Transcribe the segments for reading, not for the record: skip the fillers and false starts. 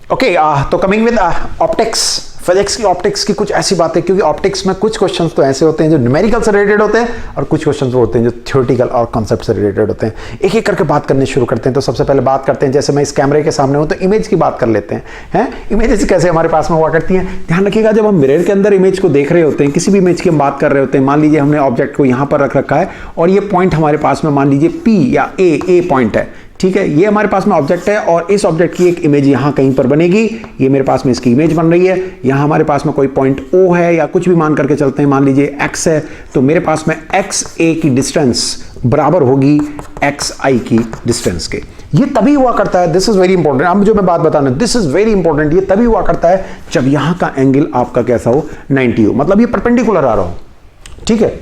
Okay, तो coming with optics, physics की optics की कुछ ऐसी बातें, क्योंकि ऑप्टिक्स में कुछ क्वेश्चंस तो ऐसे होते हैं जो न्यूमेरिकल से रिलेटेड होते हैं और कुछ क्वेश्चंस वो होते हैं जो थ्योरेटिकल और कॉन्सेप्ट से रिलेटेड होते हैं। एक एक करके बात करने शुरू करते हैं। तो सबसे पहले बात करते हैं, जैसे मैं इस कैमरे के सामने हूं तो इमेज की बात कर लेते हैं। इमेजेस कैसे हमारे पास में हुआ करती हैं। ध्यान रखिएगा, जब हम मिरर के अंदर इमेज को देख रहे होते हैं, किसी भी इमेज की हम बात कर रहे होते हैं, मान लीजिए हमने ऑब्जेक्ट को यहां पर रख रखा है और ये पॉइंट हमारे पास में मान लीजिए P या A पॉइंट है, ठीक है। ये हमारे पास में ऑब्जेक्ट है और इस ऑब्जेक्ट की एक इमेज यहां कहीं पर बनेगी। ये मेरे पास में इसकी इमेज बन रही है। यहां हमारे पास में कोई पॉइंट O है या कुछ भी मान करके चलते हैं, मान लीजिए X है, तो मेरे पास में XA की डिस्टेंस बराबर होगी XI की डिस्टेंस के। ये तभी हुआ करता है, दिस इज वेरी इंपॉर्टेंट, अब जो मैं बात बताना, दिस इज वेरी इंपॉर्टेंट, ये तभी हुआ करता है जब यहां का एंगल आपका कैसा हो, 90 हो, मतलब ये परपेंडिकुलर आ रहा हो, ठीक है।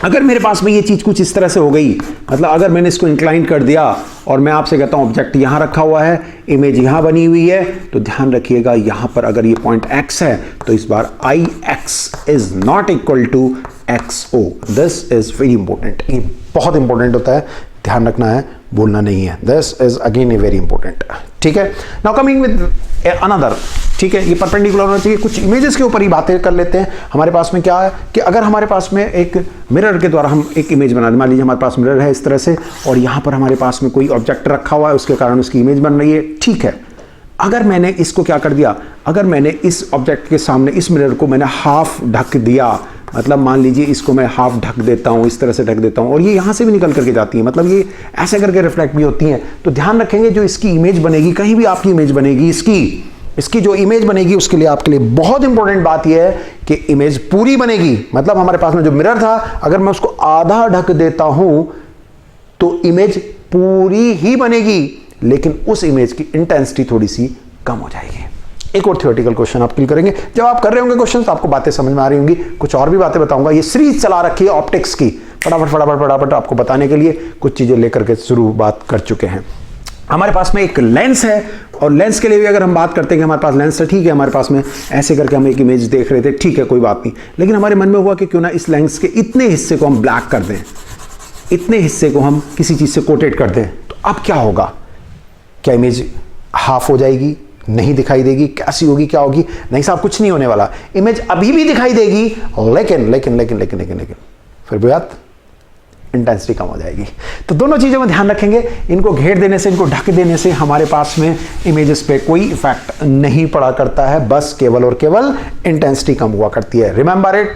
अगर मेरे पास में ये चीज कुछ इस तरह से हो गई, मतलब अगर मैंने इसको इंक्लाइन कर दिया और मैं आपसे कहता हूं ऑब्जेक्ट यहां रखा हुआ है, इमेज यहां बनी हुई है, तो ध्यान रखिएगा यहां पर अगर ये पॉइंट x है तो इस बार IX is not equal to XO। This is very important, ये बहुत इंपॉर्टेंट होता है, ध्यान रखना है, बोलना नहीं है। This is again a very important, ठीक है। नाउ कमिंग विद अनदर, ठीक है, ये परपेंडिकुलर होना चाहिए। कुछ इमेजेस के ऊपर ही बातें कर लेते हैं। हमारे पास में क्या है कि अगर हमारे पास में एक मिरर के द्वारा हम एक इमेज बना दें, मान लीजिए हमारे पास मिरर है इस तरह से और यहाँ पर हमारे पास में कोई ऑब्जेक्ट रखा हुआ है, उसके कारण उसकी इमेज बन रही है, ठीक है। अगर मैंने इसको क्या कर दिया, अगर मैंने इस ऑब्जेक्ट के सामने इस मिरर को मैंने हाफ ढक दिया, मतलब मान लीजिए इसको मैं हाफ ढक देता हूं, इस तरह से ढक देता हूं और ये यहां से भी निकल करके जाती है, मतलब ये ऐसे करके रिफ्लेक्ट भी होती हैं, तो ध्यान रखेंगे जो इसकी इमेज बनेगी, कहीं भी आपकी इमेज बनेगी, इसकी जो इमेज बनेगी उसके लिए आपके लिए बहुत इंपॉर्टेंट बात यह है कि इमेज पूरी बनेगी। मतलब हमारे पास में जो मिरर था, अगर मैं उसको आधा ढक देता हूं तो इमेज पूरी ही बनेगी, लेकिन उस इमेज की इंटेंसिटी थोड़ी सी कम हो जाएगी। एक और थ्योरेटिकल क्वेश्चन आप क्लियर करेंगे। जब आप कर रहे होंगे क्वेश्चन तो आपको बातें समझ में आ रही होंगी। कुछ और भी बातें बताऊंगा, ये सीरीज चला रखी है ऑप्टिक्स की, फटाफट आपको बताने के लिए कुछ चीजें लेकर के शुरुआत कर चुके हैं। हमारे पास में एक लेंस है और लेंस के लिए भी अगर हम बात करते हैं कि हमारे पास लेंस है, ठीक है, हमारे पास में ऐसे करके हम एक इमेज देख रहे थे, ठीक है, कोई बात नहीं, लेकिन हमारे मन में हुआ कि क्यों ना इस लेंस के इतने हिस्से को हम ब्लैक कर दें, इतने हिस्से को हम किसी चीज से कोटेड कर दें, तो अब क्या होगा? क्या इमेज हाफ हो जाएगी, नहीं दिखाई देगी, कैसी होगी, क्या होगी? नहीं साहब, कुछ नहीं होने वाला, इमेज अभी भी दिखाई देगी, लेकिन फिर बात इंटेंसिटी कम हो जाएगी। तो दोनों चीजों में ध्यान रखेंगे, इनको घेर देने से, इनको ढक देने से हमारे पास में इमेजेस पे कोई इफेक्ट नहीं पड़ा करता है, बस केवल और केवल इंटेंसिटी कम हुआ करती है। Remember it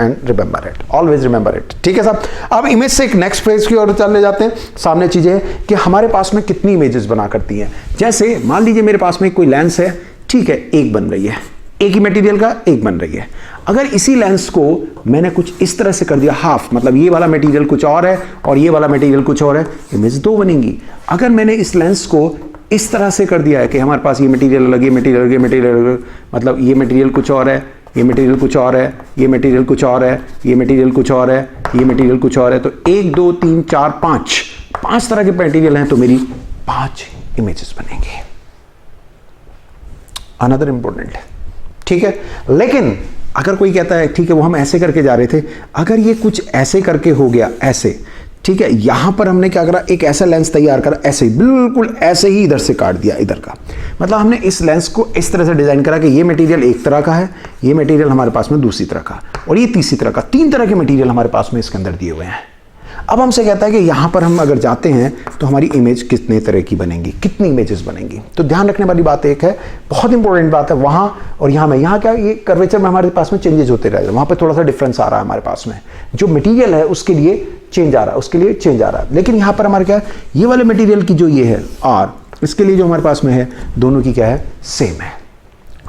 and remember it, always remember it, ठीक है साहब। अब इमेज से एक नेक्स्ट पेज की ओर चले जाते हैं। सामने चीजें कि हमारे पास में कितनी इमेजेस बना करती हैं। जैसे मान लीजिए मेरे पास में कोई लेंस है, ठीक है, एक बन रही है, एक ही मटेरियल का एक बन रही है। अगर इसी लेंस को मैंने कुछ इस तरह से कर दिया हाफ, मतलब ये वाला मटेरियल कुछ और है और ये वाला मटेरियल कुछ और है, इमेज दो बनेंगी। अगर मैंने इस लेंस को इस तरह से कर दिया है कि हमारे पास ये मटेरियल अलग, ये मटेरियल अलग, ये मटेरियल अलग, मतलब ये मटेरियल कुछ और है, ये मटेरियल कुछ और है, ये मटेरियल कुछ और है, ये मटेरियल कुछ और है, ये मटेरियल कुछ और है, तो 1 2 3 4 5 तरह के मटेरियल हैं, तो मेरी 5 इमेजेस बनेंगे। अनदर इंपॉर्टेंट, ठीक है। लेकिन अगर कोई कहता है ठीक है वो हम ऐसे करके जा रहे थे, अगर ये कुछ ऐसे करके हो गया, ऐसे, ठीक है, यहां पर हमने क्या करा, एक ऐसा लेंस तैयार करा, ऐसे बिल्कुल ऐसे ही इधर से काट दिया इधर का, मतलब हमने इस लेंस को इस तरह से डिजाइन करा कि ये मटेरियल एक तरह का है, ये मटेरियल हमारे पास में दूसरी तरह का, और ये तीसरी तरह का, 3 तरह के मटेरियल हमारे पास में इसके अंदर दिए हुए हैं। अब हमसे कहता है कि यहां पर हम अगर जाते हैं तो हमारी इमेज कितने तरह की बनेंगी, कितनी इमेजेस बनेंगी। तो ध्यान रखने वाली बात एक है, बहुत इंपॉर्टेंट बात है, वहां और यहां में, यहां क्या, ये कर्वेचर में हमारे पास में चेंजेस होते रहे, वहां पे थोड़ा सा डिफरेंस आ रहा है हमारे पास में, जो मटेरियल है उसके लिए चेंज आ रहा है, उसके लिए चेंज आ रहा है। लेकिन यहां पर हमारे क्या है, ये वाले मटेरियल की जो ये है आर, इसके लिए जो हमारे पास में है, दोनों की क्या है, सेम है।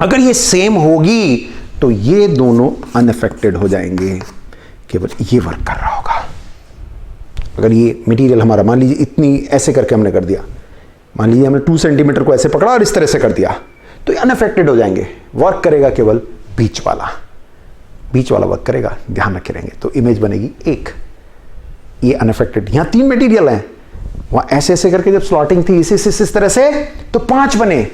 अगर ये सेम होगी तो ये दोनों अनअफेक्टेड हो जाएंगे, केवल ये वर्क कर रहा होगा। अगर ये मटेरियल हमारा मान लीजिए इतनी ऐसे करके हमने कर दिया, मान लीजिए हमने 2 सेंटीमीटर को ऐसे पकड़ा और इस तरह से कर दिया, तो ये अनअफेक्टेड हो जाएंगे, वर्क करेगा केवल बीच वाला वर्क करेगा, ध्यान रखे रहेंगे। तो इमेज बनेगी एक, ये अनअफेक्टेड। यहां 3 मटेरियल हैं, वहां ऐसे ऐसे करके जब स्लॉटिंग थी इस तरह से, तो 5 बने,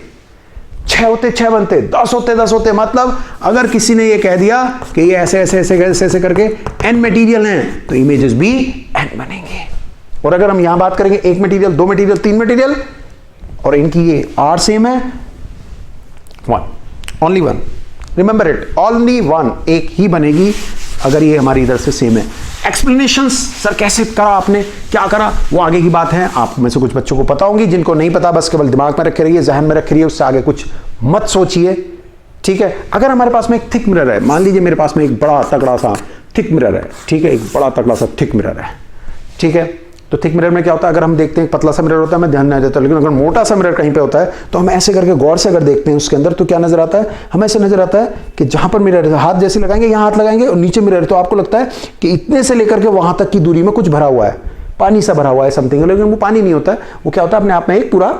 6 होते 6 बनते, 10 होते 10 होते। मतलब अगर किसी ने ये कह दिया कि ये ऐसे ऐसे ऐसे ऐसे ऐसे करके n मटेरियल हैं, तो इमेजेस भी n बनेंगे। और अगर हम यहां बात करेंगे 1 मटेरियल, 2 मटेरियल, 3 मटेरियल, और इनकी ये r सेम है, one, only one, remember it, only one, एक ही बनेगी अगर ये हमारी इधर से सेम है। एक्सप्लेनेशंस सर कैसे करा आपने, क्या करा, वो आगे की बात है। आप में से कुछ बच्चों को पता होंगी, जिनको नहीं पता बस केवल दिमाग में रखे रहिए, जहन में रखे रहिए, उससे आगे कुछ मत सोचिए, ठीक है। अगर हमारे पास में एक थिक मिरर है, मान लीजिए मेरे पास में एक बड़ा तगड़ा सा थिक मिरर है, ठीक है, एक बड़ा तगड़ा सा थिक मिरर है, ठीक है। तो थिक मिरर में क्या होता है, अगर हम देखते हैं पतला सा मिरर होता है हमें ध्यान नहीं देता, लेकिन अगर मोटा सा मिरर कहीं पे होता है तो हम ऐसे करके गौर से अगर देखते हैं उसके अंदर तो क्या नजर आता है, हमें ऐसे नजर आता है कि जहां पर मिरर है हाथ जैसे लगाएंगे, यहाँ हाथ लगाएंगे और नीचे मिरर, तो आपको लगता है कि इतने से लेकर के वहां तक की दूरी में कुछ भरा हुआ है, पानी सा भरा हुआ है समथिंग, लेकिन वो पानी नहीं होता है, वो क्या होता है अपने आप में एक पूरा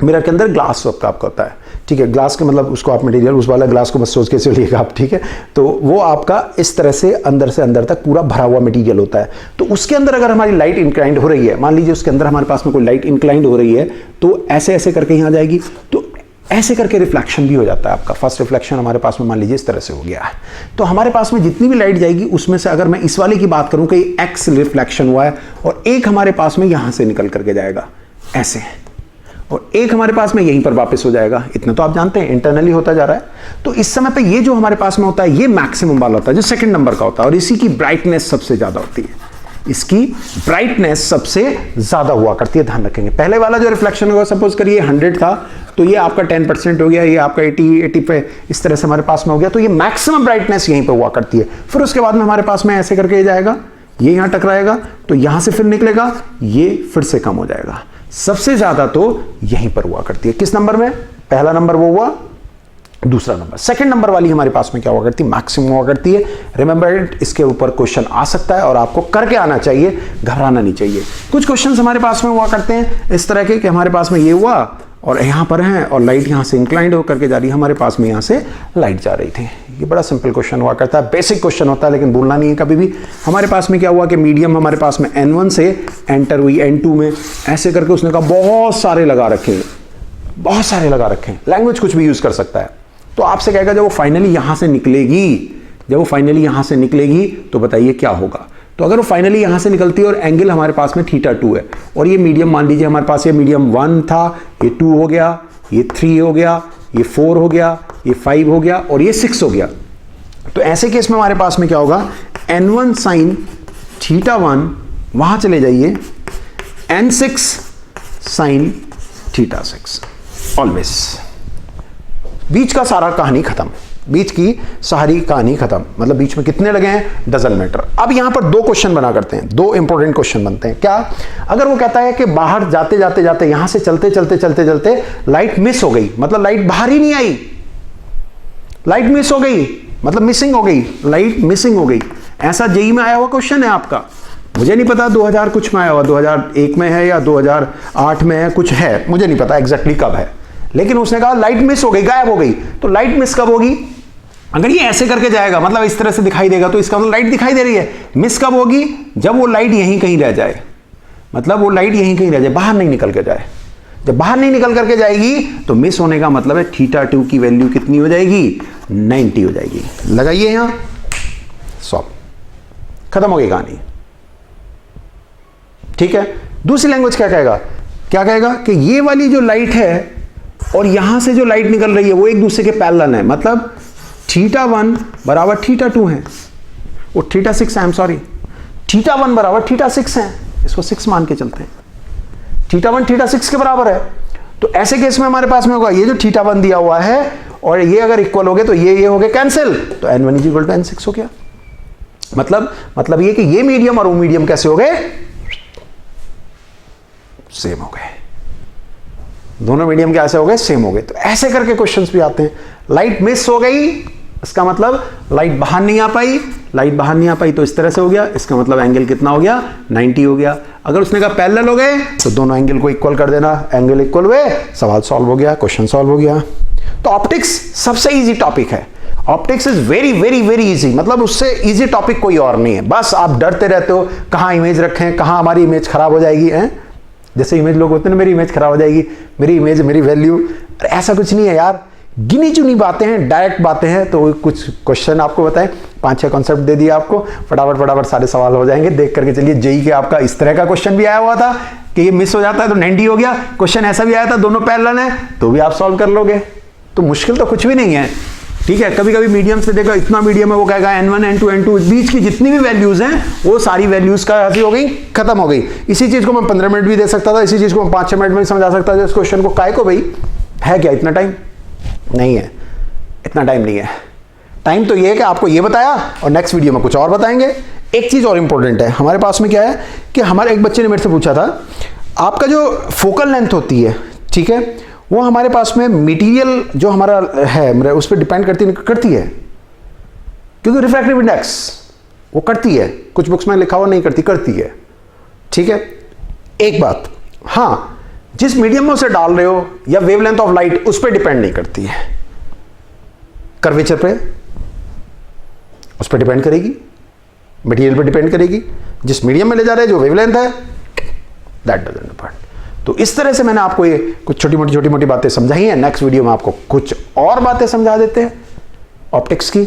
मिरर के अंदर ग्लास आपका होता है, ठीक है। ग्लास के मतलब उसको आप मटेरियल उस वाला ग्लास को मत सोच के चलिएगा आप, ठीक है। तो वो आपका इस तरह से अंदर तक पूरा भरा हुआ मटेरियल होता है। तो उसके अंदर अगर हमारी लाइट इंक्लाइंड हो रही है, मान लीजिए उसके अंदर हमारे पास में कोई लाइट इंक्लाइंड हो रही है, तो ऐसे ऐसे करके यहाँ जाएगी, तो ऐसे करके रिफ्लेक्शन भी हो जाता है आपका। फर्स्ट रिफ्लेक्शन हमारे पास में मान लीजिए इस तरह से हो गया है, तो हमारे पास में जितनी भी लाइट जाएगी उसमें से अगर मैं इस वाले की बात करूं कि एक्स रिफ्लेक्शन हुआ है और एक हमारे पास में यहां से निकल करके जाएगा ऐसे, और एक हमारे पास में यहीं पर वापस हो जाएगा, इतना तो आप जानते हैं इंटरनली होता जा रहा है। तो इस समय पे ये जो हमारे पास में होता है ये मैक्सिमम वाला होता है, जो सेकंड नंबर का होता है, और इसी की ब्राइटनेस सबसे ज्यादा होती है, इसकी ब्राइटनेस सबसे ज्यादा हुआ करती है, ध्यान रखेंगे। पहले वाला जो रिफ्लेक्शन होगा सपोज करिए 100 था, तो ये आपका 10% हो गया, ये आपका 80 पे इस तरह से हमारे पास में हो गया, तो ये मैक्सिमम ब्राइटनेस यहीं पे हुआ करती है। फिर उसके बाद में हमारे पास में ऐसे करके जाएगा, ये यहां टकराएगा, तो यहां से फिर निकलेगा, ये फिर से कम हो जाएगा। सबसे ज्यादा तो यहीं पर हुआ करती है, किस नंबर में, पहला नंबर वो हुआ, दूसरा नंबर, सेकंड नंबर वाली हमारे पास में क्या हुआ करती है, मैक्सिमम हुआ करती है। रिमेंबर इट, इसके ऊपर क्वेश्चन आ सकता है और आपको करके आना चाहिए, घबराना नहीं चाहिए। कुछ क्वेश्चंस हमारे पास में हुआ करते हैं इस तरह के कि हमारे पास में ये हुआ और यहां पर है और लाइट यहां से इंक्लाइंड होकर के जा रही है, हमारे पास में यहां से लाइट जा रही थी। ये बड़ा सिंपल क्वेश्चन हुआ करता है, बेसिक क्वेश्चन होता है, लेकिन भूलना नहीं है कभी भी। हमारे पास में क्या हुआ कि मीडियम हमारे पास में N1 से एंटर हुई N2 में, ऐसे करके उसने कहा बहुत सारे लगा रखे, बहुत सारे लगा रखे, लैंग्वेज कुछ भी यूज कर सकता है। तो आपसे कहेगा जब वो फाइनली यहां से निकलेगी, जब वो फाइनली यहां से निकलेगी तो बताइए क्या होगा। तो अगर वो फाइनली यहां से निकलती है और एंगल हमारे पास में θ2 है, और ये मीडियम मान लीजिए हमारे पास ये मीडियम 1 था, ये 2 हो गया, ये 3 हो गया, ये 4 हो गया, ये 5 हो गया और ये 6 हो गया, तो ऐसे केस में हमारे पास में क्या होगा, N1 sin θ1 वहां चले जाइए, N6 sin θ6, ऑलवेज। बीच का सारा कहानी खत्म, बीच की सारी कहानी खत्म, मतलब बीच में कितने लगे हैं डजंट मैटर। अब यहां पर दो क्वेश्चन बना करते हैं, दो इंपॉर्टेंट क्वेश्चन बनते हैं। क्या, अगर वो कहता है कि बाहर जाते जाते जाते यहां से चलते चलते चलते चलते लाइट मिस हो गई, मतलब लाइट बाहर ही नहीं आई, लाइट मिस हो गई मतलब मिसिंग हो गई, लाइट मिसिंग हो गई, ऐसा जेईई में आया हुआ क्वेश्चन है आपका। मुझे नहीं पता 2000 कुछ में आया हुआ, 2001 में है या 2008 में है, कुछ है, मुझे नहीं पता एग्जैक्टली कब है, लेकिन उसने कहा लाइट मिस हो गई, गायब हो गई। तो लाइट मिस कब होगी, अगर ये ऐसे करके जाएगा मतलब इस तरह से दिखाई देगा, तो इसका मतलब लाइट दिखाई दे रही है। मिस कब होगी, जब वो लाइट यहीं कहीं रह जाए, मतलब वो लाइट यहीं कहीं रह जाए, बाहर नहीं निकल के जाए। जब बाहर नहीं निकल करके जाएगी तो मिस होने का मतलब है θ2 की वैल्यू कितनी हो जाएगी, 90 हो जाएगी। लगाइए यहां, सॉल्व, खत्म हो गई कहानी, ठीक है। दूसरी लैंग्वेज क्या कहेगा, क्या कहेगा कि ये वाली जो लाइट है और यहां से जो लाइट निकल रही है वो एक दूसरे के पैरेलल है, मतलब θ1 बराबर θ2 है, वो θ6 है, आई एम सॉरी, θ1 बराबर θ6 है, इसको 6 मान के चलते हैं, θ1 θ6 के बराबर है। तो ऐसे केस में हमारे पास में होगा ये जो θ1 दिया हुआ है और ये अगर इक्वल हो गए तो ये हो गए कैंसिल, तो N1 = N6 हो गया। मतलब ये कि ये मीडियम और वो मीडियम कैसे हो गए, सेम हो गए, दोनों मीडियम कैसे हो गए, सेम हो गए। तो ऐसे करके क्वेश्चंस भी आते हैं। लाइट मिस हो गई, इसका मतलब लाइट बाहर नहीं आ पाई, लाइट बाहर नहीं आ पाई तो इस तरह से हो गया, इसका मतलब एंगल कितना हो गया, 90 हो गया। अगर उसने कहा पैरेलल हो गए तो दोनों एंगल को इक्वल कर देना, एंगल इक्वल हुए, सवाल सॉल्व हो गया, क्वेश्चन सॉल्व हो गया। तो ऑप्टिक्स सबसे इजी टॉपिक है, optics is very very very easy, मतलब उससे इजी टॉपिक कोई और नहीं है। बस आप डरते रहते हो कहां इमेज रखें, कहां हमारी इमेज खराब हो जाएगी, जैसे इमेज लोग होते हैं ना, मेरी इमेज खराब हो जाएगी, मेरी इमेज मेरी वैल्यू, ऐसा कुछ नहीं है यार, गिनी चुनी बातें हैं, डायरेक्ट बातें हैं। तो कुछ क्वेश्चन आपको बताएं, 5-6 कॉन्सेप्ट दे दिया आपको, फटाफट सारे सवाल हो जाएंगे। देख करके चलिए, जेईई के आपका इस तरह का क्वेश्चन भी आया हुआ था कि ये मिस हो जाता है तो 90 हो गया, क्वेश्चन ऐसा भी आया था दोनों पैरेलल है तो भी आप सॉल्व कर लोगे, तो मुश्किल तो कुछ भी नहीं है, ठीक है। कभी कभी मीडियम से देखो, इतना मीडियम है, वो कहेगा n1 n2 n2, बीच की जितनी भी वैल्यूज हैं वो सारी वैल्यूज का हो गई, खत्म हो गई। इसी चीज को मैं 15 मिनट भी दे सकता था, इसी चीज को मैं 5-6 मिनट में समझा सकता था। इस क्वेश्चन को काय को भाई है क्या इतना टाइम नहीं है, इतना टाइम नहीं है। टाइम तो ये है कि आपको ये बताया और नेक्स्ट वीडियो में कुछ और बताएंगे। एक चीज और इंपॉर्टेंट है हमारे पास में, क्या है कि हमारे एक बच्चे ने मेरे से पूछा था, आपका जो फोकल लेंथ होती है, ठीक है, वो हमारे पास में मटेरियल जो हमारा है उस पर डिपेंड करती है, क्योंकि रिफ्रैक्टिव इंडेक्स वो करती है, कुछ बुक्स में लिखा हुआ नहीं करती है, ठीक है। एक बात, हाँ, जिस मीडियम में उसे डाल रहे हो या वेवलेंथ ऑफ लाइट, उस पर डिपेंड नहीं करती है। कर्वेचर पे उस पर डिपेंड करेगी, मटेरियल पे डिपेंड करेगी, जिस मीडियम में ले जा रहे हैं, जो वेवलेंथ है, दैट डजंट डिपेंड। तो इस तरह से मैंने आपको ये कुछ छोटी मोटी बातें समझाई हैं। नेक्स्ट वीडियो में आपको कुछ और बातें समझा देते हैं ऑप्टिक्स की,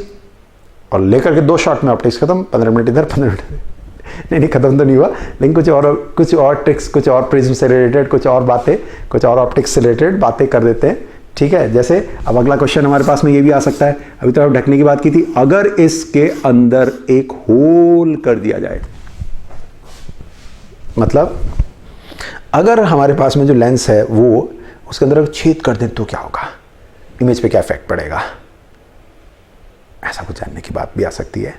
और लेकर के 2 शॉट में ऑप्टिक्स खत्म, 15 मिनट इधर 15 मिनट नहीं खत्म तो नहीं हुआ, लेकिन कुछ और ट्रिक्स, कुछ और प्रिज्म से रिलेटेड कुछ और बातें, कुछ और ऑप्टिक्स से रिलेटेड बातें कर देते हैं, ठीक है। जैसे अब अगला क्वेश्चन हमारे पास में ये भी आ सकता है, अभी तो आप ढकने की बात की थी, अगर इसके अंदर एक होल कर दिया जाए, मतलब अगर हमारे पास में जो लेंस है वो उसके अंदर छेद कर दें तो क्या होगा, इमेज पे क्या इफेक्ट पड़ेगा, ऐसा कुछ जानने की बात भी आ सकती है,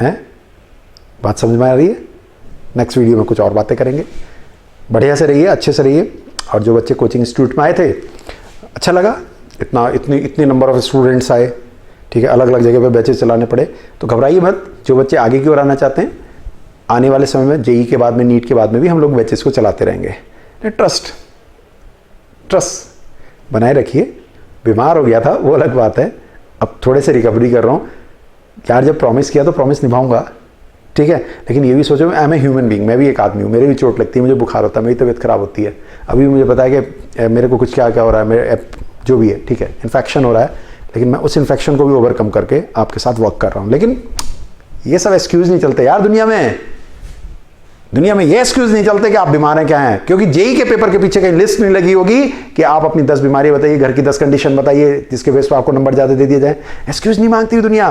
हैं? बात समझ में आ रही है? नेक्स्ट वीडियो में कुछ और बातें करेंगे। बढ़िया से रहिए, अच्छे से रहिए। और जो बच्चे कोचिंग इंस्टीट्यूट में आए थे, अच्छा लगा, इतने नंबर ऑफ स्टूडेंट्स आए, ठीक है, अलग अलग जगह पे बैचेस चलाने पड़े, तो घबराइए मत। जो बच्चे आगे की ओर आना चाहते हैं, आने वाले समय में जेई के बाद में, नीट के बाद में भी हम लोग बैचेस को चलाते रहेंगे। ट्रस्ट बनाए रखिए। बीमार हो गया था वो अलग बात है, अब थोड़े से रिकवरी कर रहा हूँ यार। जब प्रॉमिस किया तो प्रॉमिस निभाऊंगा, ठीक है, लेकिन ये भी सोचो, I am a human being, मैं भी एक आदमी हूँ, मेरे भी चोट लगती है, मुझे बुखार होता है, मेरी तबीयत खराब होती है। अभी मुझे पता है कि मेरे को कुछ क्या क्या हो रहा है, मेरे जो भी है, ठीक है, इन्फेक्शन हो रहा है, लेकिन मैं उस इन्फेक्शन को भी ओवरकम करके आपके साथ वर्क कर रहा हूँ। लेकिन ये सब एक्सक्यूज नहीं चलते यार दुनिया में ये एक्सक्यूज नहीं चलते कि आप बीमार हैं क्या हैं, क्योंकि जेई के पेपर के पीछे कहीं लिस्ट नहीं लगी होगी कि आप अपनी 10 बीमारी बताइए, घर की 10 कंडीशन बताइए, जिसके बेस पर आपको नंबर ज्यादा दे दिया जाए। एक्सक्यूज नहीं मांगती दुनिया,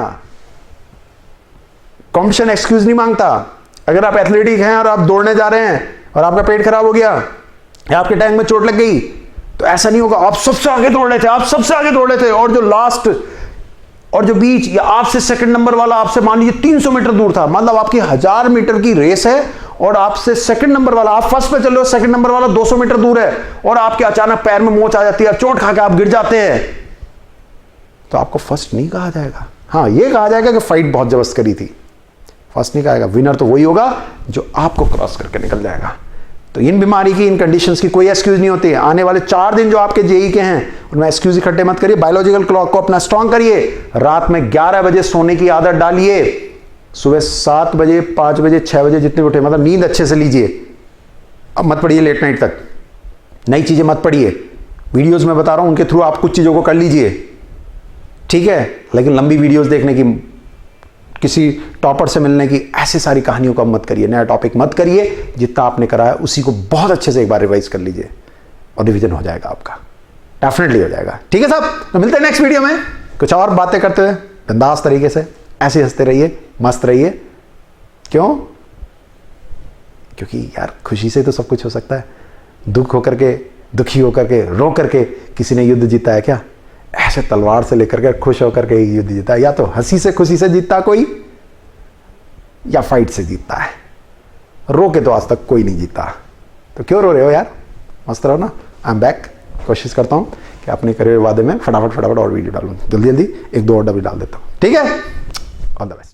कॉम्पिटिशन एक्सक्यूज नहीं मांगता। अगर आप एथलेटिक हैं और आप दौड़ने जा रहे हैं और आपका पेट खराब हो गया या आपके टैंक में चोट लग गई, तो ऐसा नहीं होगा आप सबसे आगे दौड़ रहे थे, और जो लास्ट और जो बीच या आपसे सेकंड नंबर वाला आपसे मान लीजिए 300 मीटर दूर था, मतलब आपकी 1000 मीटर की रेस है और आपसे सेकंड नंबर वाला, आप फर्स्ट पे चल रहे हो, सेकंड नंबर वाला 200 मीटर दूर है, और आपके अचानक पैर में मोच आ जाती है, चोट खा के आप गिर जाते हैं, तो आपको फर्स्ट नहीं कहा जाएगा। हाँ, ये कहा जाएगा कि फाइट बहुत जबरदस्त करी थी, फर्स्ट नहीं कहेगा। विनर तो वही होगा जो आपको क्रॉस करके निकल जाएगा। तो इन बीमारी की, इन कंडीशंस की कोई एक्सक्यूज नहीं होती है। आने वाले 4 दिन जो आपके जेई के हैं उनमें एक्सक्यूज इकट्ठे मत करिए। बायोलॉजिकल क्लॉक को अपना स्ट्रांग करिए, रात में 11 बजे सोने की आदत डालिए, सुबह 7 बजे 5 बजे 6 बजे जितने उठे, मतलब नींद अच्छे से लीजिए। अब मत पढ़िए लेट नाइट तक, नई चीजें मत पढ़िए, वीडियोस में बता रहा हूं उनके थ्रू आप कुछ चीजों को कर लीजिए, ठीक है, लेकिन लंबी वीडियोस देखने की, किसी टॉपर से मिलने की, ऐसी सारी कहानियों का मत करिए, नया टॉपिक मत करिए। जितना आपने करा है उसी को बहुत अच्छे से एक बार रिवाइज कर लीजिए और रिवीजन हो जाएगा आपका, डेफिनेटली हो जाएगा, ठीक है साहब। तो मिलते हैं नेक्स्ट वीडियो में कुछ और बातें करते हुए, बिंदास तरीके से। ऐसे हंसते रहिए, मस्त रहिए। क्यों? क्योंकि यार खुशी से तो सब कुछ हो सकता है। दुख होकर के, दुखी होकर के, रो करके किसी ने युद्ध जीता है क्या? ऐसे तलवार से लेकर के खुश होकर के युद्ध जीता है। या तो हंसी से खुशी से जीतता कोई, या फाइट से जीतता है। रो के तो आज तक कोई नहीं जीता, तो क्यों रो रहे हो यार? मस्त रहो ना। I am back. कोशिश करता हूं कि अपने करियर वादे में फटाफट और वीडियो डालूं, जल्दी 1-2 और डबल डाल देता हूं, ठीक है। All the best.